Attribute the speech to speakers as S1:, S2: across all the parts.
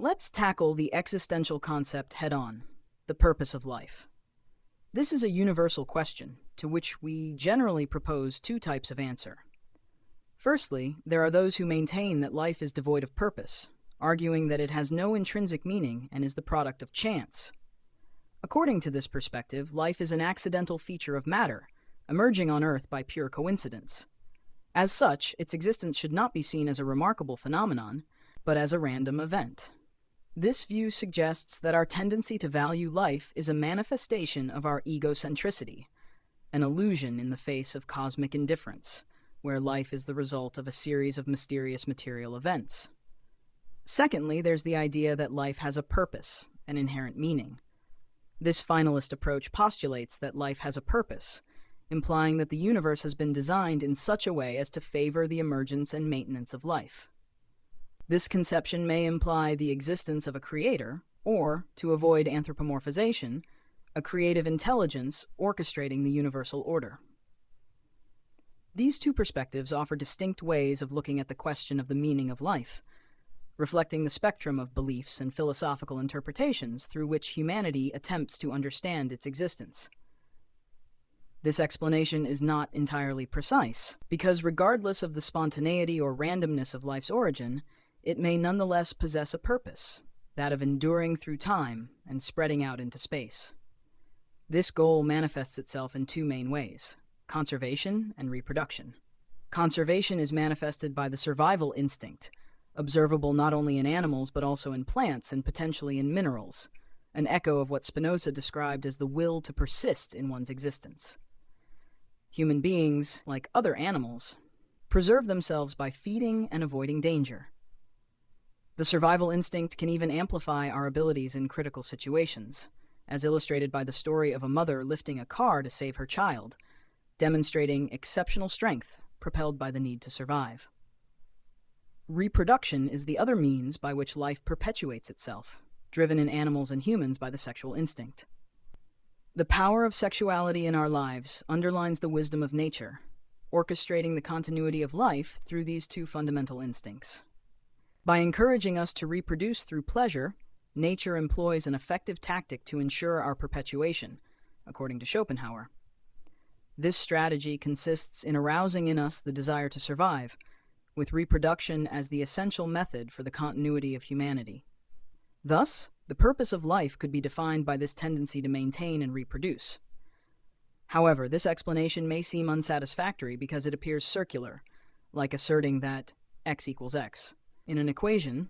S1: Let's tackle the existential concept head-on, the purpose of life. This is a universal question, to which we generally propose two types of answer. Firstly, there are those who maintain that life is devoid of purpose, arguing that it has no intrinsic meaning and is the product of chance. According to this perspective, life is an accidental feature of matter, emerging on Earth by pure coincidence. As such, its existence should not be seen as a remarkable phenomenon, but as a random event. This view suggests that our tendency to value life is a manifestation of our egocentricity, an illusion in the face of cosmic indifference, where life is the result of a series of mysterious material events. Secondly, there's the idea that life has a purpose, an inherent meaning. This finalist approach postulates that life has a purpose, implying that the universe has been designed in such a way as to favor the emergence and maintenance of life. This conception may imply the existence of a creator, or, to avoid anthropomorphization, a creative intelligence orchestrating the universal order. These two perspectives offer distinct ways of looking at the question of the meaning of life, reflecting the spectrum of beliefs and philosophical interpretations through which humanity attempts to understand its existence. This explanation is not entirely precise, because regardless of the spontaneity or randomness of life's origin, it may nonetheless possess a purpose, that of enduring through time and spreading out into space. This goal manifests itself in two main ways: conservation and reproduction. Conservation is manifested by the survival instinct, observable not only in animals but also in plants and potentially in minerals, an echo of what Spinoza described as the will to persist in one's existence. Human beings, like other animals, preserve themselves by feeding and avoiding danger. The survival instinct can even amplify our abilities in critical situations, as illustrated by the story of a mother lifting a car to save her child, demonstrating exceptional strength propelled by the need to survive. Reproduction is the other means by which life perpetuates itself, driven in animals and humans by the sexual instinct. The power of sexuality in our lives underlines the wisdom of nature, orchestrating the continuity of life through these two fundamental instincts. By encouraging us to reproduce through pleasure, nature employs an effective tactic to ensure our perpetuation, according to Schopenhauer. This strategy consists in arousing in us the desire to survive, with reproduction as the essential method for the continuity of humanity. Thus, the purpose of life could be defined by this tendency to maintain and reproduce. However, this explanation may seem unsatisfactory because it appears circular, like asserting that x equals x, in an equation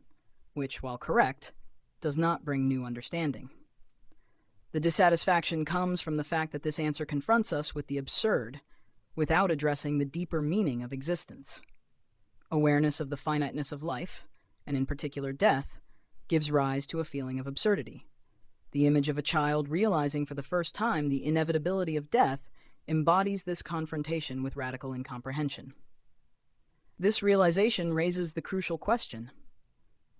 S1: which, while correct, does not bring new understanding. The dissatisfaction comes from the fact that this answer confronts us with the absurd, without addressing the deeper meaning of existence. Awareness of the finiteness of life, and in particular death, gives rise to a feeling of absurdity. The image of a child realizing for the first time the inevitability of death embodies this confrontation with radical incomprehension. This realization raises the crucial question: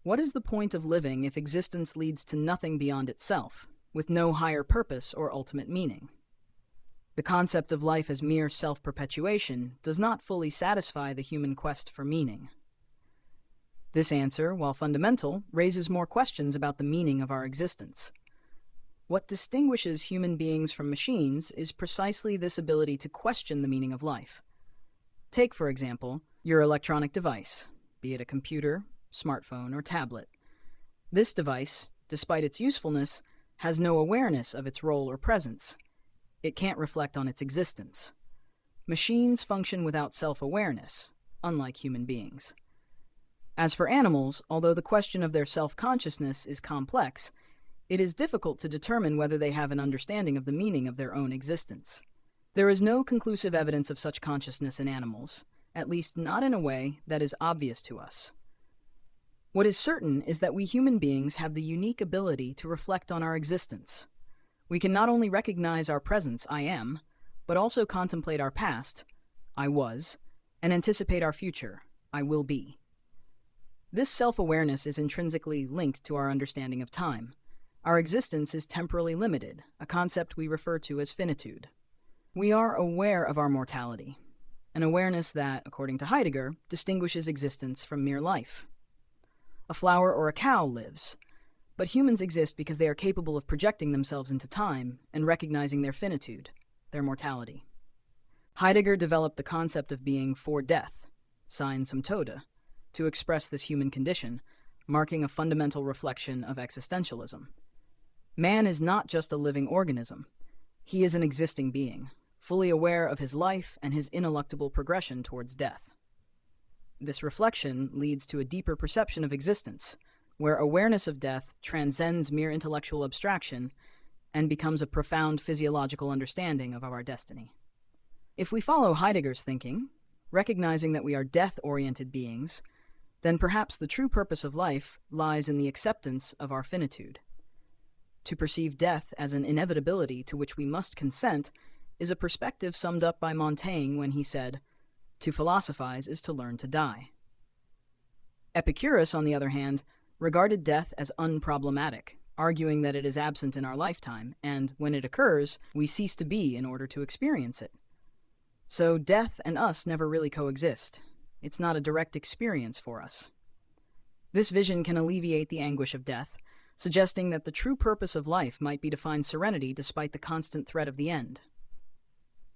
S1: what is the point of living if existence leads to nothing beyond itself, with no higher purpose or ultimate meaning? The concept of life as mere self-perpetuation does not fully satisfy the human quest for meaning. This answer, while fundamental, raises more questions about the meaning of our existence. What distinguishes human beings from machines is precisely this ability to question the meaning of life. Take, for example, your electronic device, be it a computer, smartphone, or tablet. This device, despite its usefulness, has no awareness of its role or presence. It can't reflect on its existence. Machines function without self-awareness, unlike human beings. As for animals, although the question of their self-consciousness is complex, it is difficult to determine whether they have an understanding of the meaning of their own existence. There is no conclusive evidence of such consciousness in animals, at least not in a way that is obvious to us. What is certain is that we human beings have the unique ability to reflect on our existence. We can not only recognize our presence, I am, but also contemplate our past, I was, and anticipate our future, I will be. This self-awareness is intrinsically linked to our understanding of time. Our existence is temporally limited, a concept we refer to as finitude. We are aware of our mortality, an awareness that, according to Heidegger, distinguishes existence from mere life. A flower or a cow lives, but humans exist because they are capable of projecting themselves into time and recognizing their finitude, their mortality. Heidegger developed the concept of being for death, sein zum Tode, to express this human condition, marking a fundamental reflection of existentialism. Man is not just a living organism. He is an existing being, fully aware of his life and his ineluctable progression towards death. This reflection leads to a deeper perception of existence, where awareness of death transcends mere intellectual abstraction and becomes a profound physiological understanding of our destiny. If we follow Heidegger's thinking, recognizing that we are death-oriented beings, then perhaps the true purpose of life lies in the acceptance of our finitude. To perceive death as an inevitability to which we must consent is a perspective summed up by Montaigne when he said, "To philosophize is to learn to die." Epicurus, on the other hand, regarded death as unproblematic, arguing that it is absent in our lifetime, and when it occurs, we cease to be in order to experience it. So death and us never really coexist. It's not a direct experience for us. This vision can alleviate the anguish of death, suggesting that the true purpose of life might be to find serenity despite the constant threat of the end.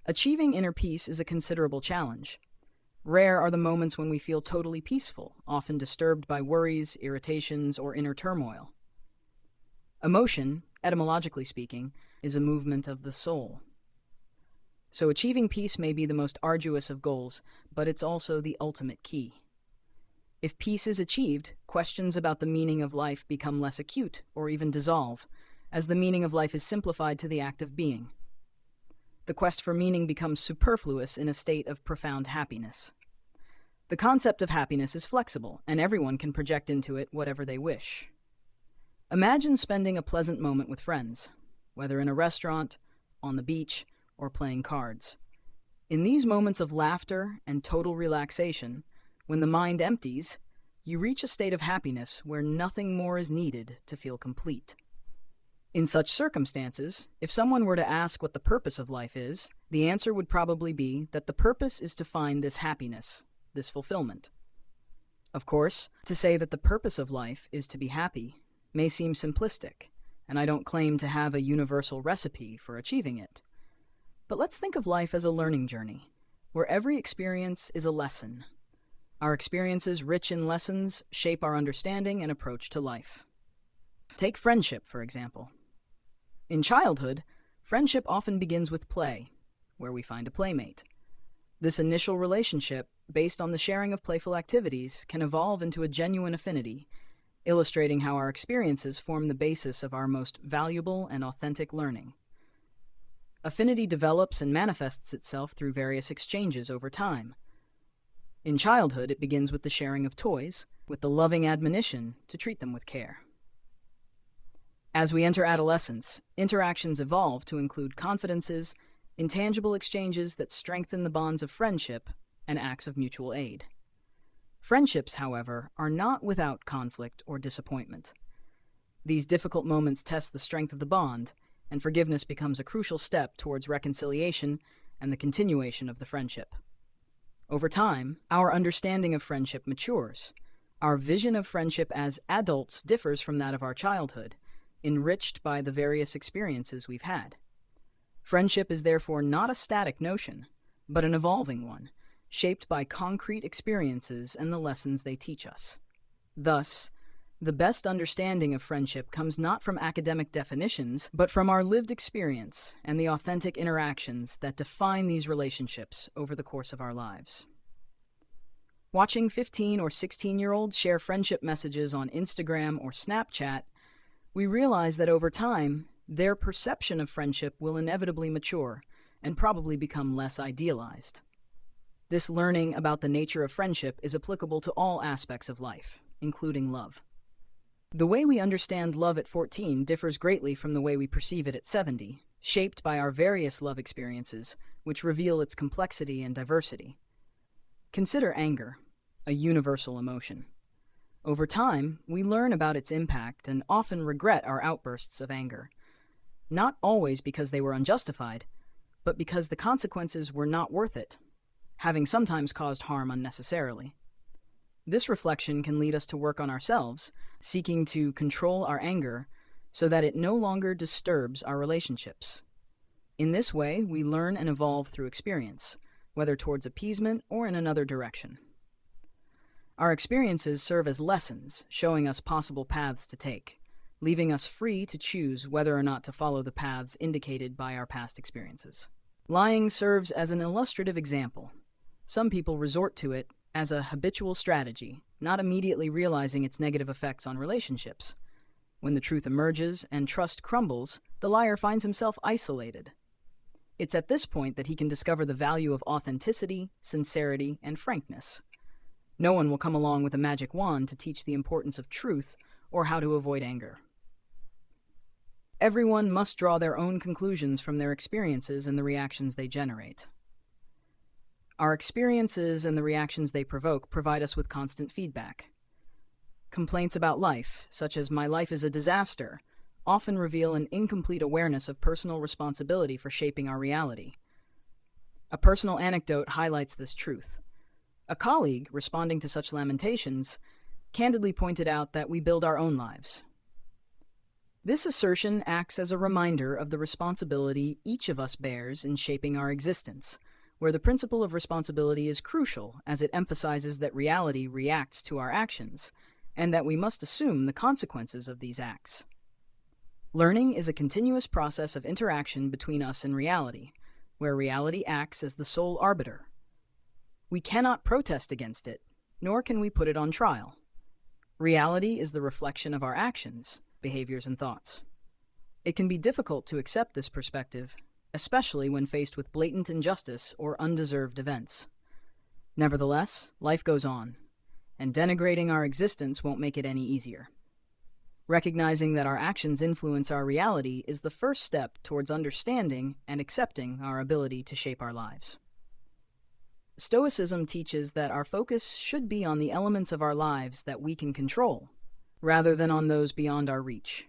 S1: Achieving inner peace is a considerable challenge. Rare are the moments when we feel totally peaceful, often disturbed by worries, irritations, or inner turmoil. Emotion, etymologically speaking, is a movement of the soul. So achieving peace may be the most arduous of goals, but it's also the ultimate key. If peace is achieved, questions about the meaning of life become less acute or even dissolve, as the meaning of life is simplified to the act of being. The quest for meaning becomes superfluous in a state of profound happiness. The concept of happiness is flexible, and everyone can project into it whatever they wish. Imagine spending a pleasant moment with friends, whether in a restaurant, on the beach, or playing cards. In these moments of laughter and total relaxation, when the mind empties, you reach a state of happiness where nothing more is needed to feel complete. In such circumstances, if someone were to ask what the purpose of life is, the answer would probably be that the purpose is to find this happiness, this fulfillment. Of course, to say that the purpose of life is to be happy may seem simplistic, and I don't claim to have a universal recipe for achieving it. But let's think of life as a learning journey, where every experience is a lesson. Our experiences, rich in lessons, shape our understanding and approach to life. Take friendship, for example. In childhood, friendship often begins with play, where we find a playmate. This initial relationship, based on the sharing of playful activities, can evolve into a genuine affinity, illustrating how our experiences form the basis of our most valuable and authentic learning. Affinity develops and manifests itself through various exchanges over time. In childhood, it begins with the sharing of toys, with the loving admonition to treat them with care. As we enter adolescence, interactions evolve to include confidences, intangible exchanges that strengthen the bonds of friendship, and acts of mutual aid. Friendships, however, are not without conflict or disappointment. These difficult moments test the strength of the bond, and forgiveness becomes a crucial step towards reconciliation and the continuation of the friendship. Over time, our understanding of friendship matures. Our vision of friendship as adults differs from that of our childhood, enriched by the various experiences we've had. Friendship is therefore not a static notion, but an evolving one, shaped by concrete experiences and the lessons they teach us. Thus, the best understanding of friendship comes not from academic definitions, but from our lived experience and the authentic interactions that define these relationships over the course of our lives. Watching 15 or 16-year-olds share friendship messages on Instagram or Snapchat, we realize that over time, their perception of friendship will inevitably mature and probably become less idealized. This learning about the nature of friendship is applicable to all aspects of life, including love. The way we understand love at 14 differs greatly from the way we perceive it at 70, shaped by our various love experiences, which reveal its complexity and diversity. Consider anger, a universal emotion. Over time, we learn about its impact and often regret our outbursts of anger, not always because they were unjustified, but because the consequences were not worth it, having sometimes caused harm unnecessarily. This reflection can lead us to work on ourselves, seeking to control our anger so that it no longer disturbs our relationships. In this way, we learn and evolve through experience, whether towards appeasement or in another direction. Our experiences serve as lessons, showing us possible paths to take, leaving us free to choose whether or not to follow the paths indicated by our past experiences. Lying serves as an illustrative example. Some people resort to it as a habitual strategy, not immediately realizing its negative effects on relationships. When the truth emerges and trust crumbles, the liar finds himself isolated. It's at this point that he can discover the value of authenticity, sincerity, and frankness. No one will come along with a magic wand to teach the importance of truth or how to avoid anger. Everyone must draw their own conclusions from their experiences and the reactions they generate. Our experiences and the reactions they provoke provide us with constant feedback. Complaints about life, such as "my life is a disaster," often reveal an incomplete awareness of personal responsibility for shaping our reality. A personal anecdote highlights this truth. A colleague, responding to such lamentations, candidly pointed out that we build our own lives. This assertion acts as a reminder of the responsibility each of us bears in shaping our existence, where the principle of responsibility is crucial as it emphasizes that reality reacts to our actions, and that we must assume the consequences of these acts. Learning is a continuous process of interaction between us and reality, where reality acts as the sole arbiter. We cannot protest against it, nor can we put it on trial. Reality is the reflection of our actions, behaviors, and thoughts. It can be difficult to accept this perspective, especially when faced with blatant injustice or undeserved events. Nevertheless, life goes on, and denigrating our existence won't make it any easier. Recognizing that our actions influence our reality is the first step towards understanding and accepting our ability to shape our lives. Stoicism teaches that our focus should be on the elements of our lives that we can control, rather than on those beyond our reach.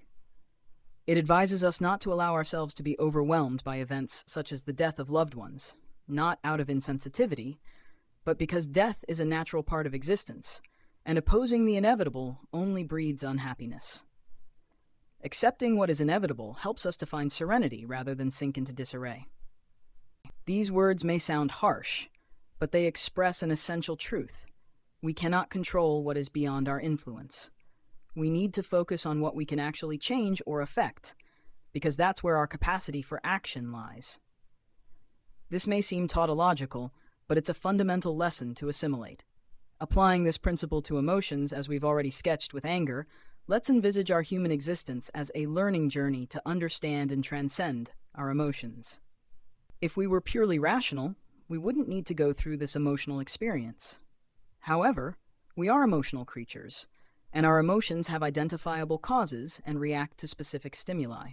S1: It advises us not to allow ourselves to be overwhelmed by events such as the death of loved ones, not out of insensitivity, but because death is a natural part of existence, and opposing the inevitable only breeds unhappiness. Accepting what is inevitable helps us to find serenity rather than sink into disarray. These words may sound harsh, but they express an essential truth. We cannot control what is beyond our influence. We need to focus on what we can actually change or affect, because that's where our capacity for action lies. This may seem tautological, but it's a fundamental lesson to assimilate. Applying this principle to emotions, as we've already sketched with anger, let's envisage our human existence as a learning journey to understand and transcend our emotions. If we were purely rational, we wouldn't need to go through this emotional experience. However, we are emotional creatures, and our emotions have identifiable causes and react to specific stimuli.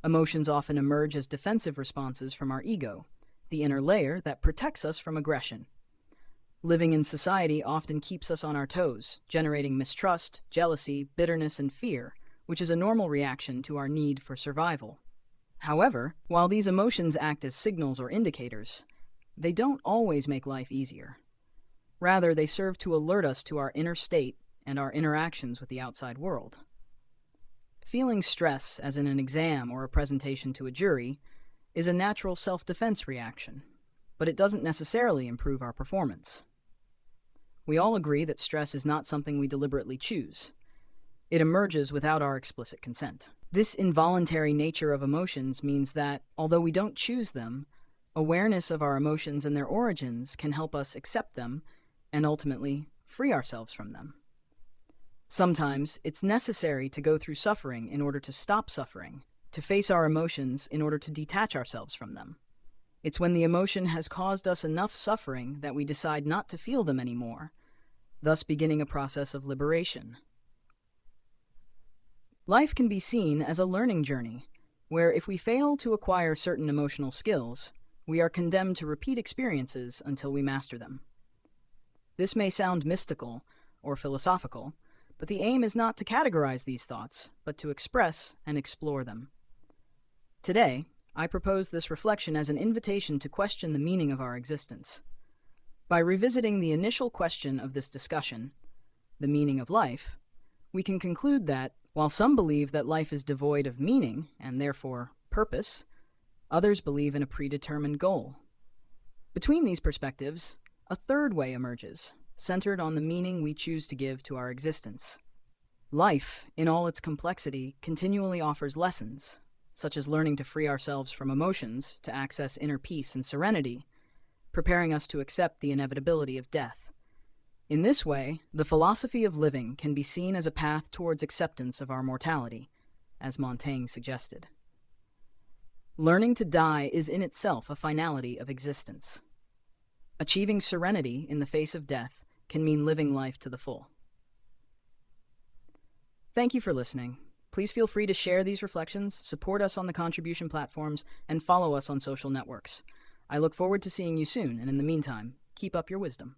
S1: Emotions often emerge as defensive responses from our ego, the inner layer that protects us from aggression. Living in society often keeps us on our toes, generating mistrust, jealousy, bitterness, and fear, which is a normal reaction to our need for survival. However, while these emotions act as signals or indicators, they don't always make life easier. Rather, they serve to alert us to our inner state and our interactions with the outside world. Feeling stress, as in an exam or a presentation to a jury, is a natural self-defense reaction, but it doesn't necessarily improve our performance. We all agree that stress is not something we deliberately choose. It emerges without our explicit consent. This involuntary nature of emotions means that, although we don't choose them, awareness of our emotions and their origins can help us accept them and ultimately free ourselves from them. Sometimes it's necessary to go through suffering in order to stop suffering, to face our emotions in order to detach ourselves from them. It's when the emotion has caused us enough suffering that we decide not to feel them anymore, thus beginning a process of liberation. Life can be seen as a learning journey, where if we fail to acquire certain emotional skills, we are condemned to repeat experiences until we master them. This may sound mystical or philosophical, but the aim is not to categorize these thoughts, but to express and explore them. Today, I propose this reflection as an invitation to question the meaning of our existence. By revisiting the initial question of this discussion, the meaning of life, we can conclude that, while some believe that life is devoid of meaning, and therefore purpose, others believe in a predetermined goal. Between these perspectives, a third way emerges, centered on the meaning we choose to give to our existence. Life, in all its complexity, continually offers lessons, such as learning to free ourselves from emotions to access inner peace and serenity, preparing us to accept the inevitability of death. In this way, the philosophy of living can be seen as a path towards acceptance of our mortality, as Montaigne suggested. Learning to die is in itself a finality of existence. Achieving serenity in the face of death can mean living life to the full. Thank you for listening. Please feel free to share these reflections, support us on the contribution platforms, and follow us on social networks. I look forward to seeing you soon, and in the meantime, keep up your wisdom.